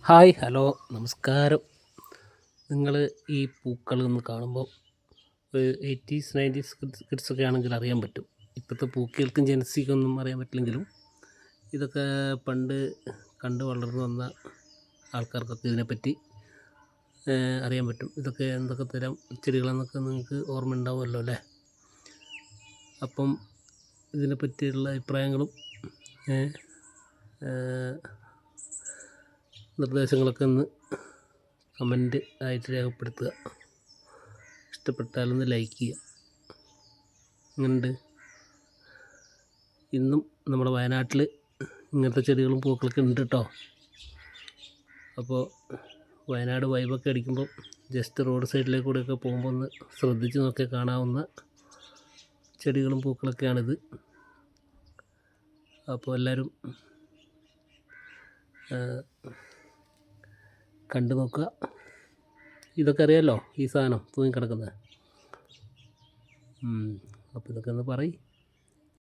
Hi hello നമസ്കാരം. നിങ്ങൾ ഈ പൂക്കൾ ഒന്ന് കാണുമ്പോൾ ഒരു 80s 90s കിഡ്സൊക്കെ ആണെങ്കിൽ അറിയാൻ പറ്റും. ഇപ്പോഴത്തെ പൂക്കൾക്കും ജെൻസിക്കൊന്നും അറിയാൻ പറ്റില്ലെങ്കിലും ഇതൊക്കെ പണ്ട് കണ്ട് വളർന്നു വന്ന ആൾക്കാർക്കൊക്കെ ഇതിനെപ്പറ്റി അറിയാൻ പറ്റും. ഇതൊക്കെ എന്തൊക്കെ തരം ചെടികളെന്നൊക്കെ നിങ്ങൾക്ക് ഓർമ്മ ഉണ്ടാവുമല്ലോ അല്ലേ? അപ്പം ഇതിനെപ്പറ്റിയുള്ള അഭിപ്രായങ്ങളും നിർദ്ദേശങ്ങളൊക്കെ ഒന്ന് കമൻറ്റ് ആയിട്ട് രേഖപ്പെടുത്തുക. ഇഷ്ടപ്പെട്ടാലൊന്ന് ലൈക്ക് ചെയ്യുക. ഇങ്ങനെയുണ്ട്. ഇന്നും നമ്മുടെ വയനാട്ടിൽ ഇങ്ങനത്തെ ചെടികളും പൂക്കളൊക്കെ ഉണ്ട് കേട്ടോ. അപ്പോൾ വയനാട് വൈബൊക്കെ അടിക്കുമ്പോൾ ജസ്റ്റ് റോഡ് സൈഡിലേക്ക് കൂടെയൊക്കെ പോകുമ്പോൾ ഒന്ന് ശ്രദ്ധിച്ച് നോക്കി കാണാവുന്ന ചെടികളും പൂക്കളൊക്കെയാണിത്. അപ്പോൾ എല്ലാവരും കണ്ടു നോക്കുക. ഇതൊക്കെ അറിയാമല്ലോ, ഈ സാധനം തൂങ്ങി കിടക്കുന്നത്. അപ്പോൾ ഇതൊക്കെ ഒന്ന് പറയും.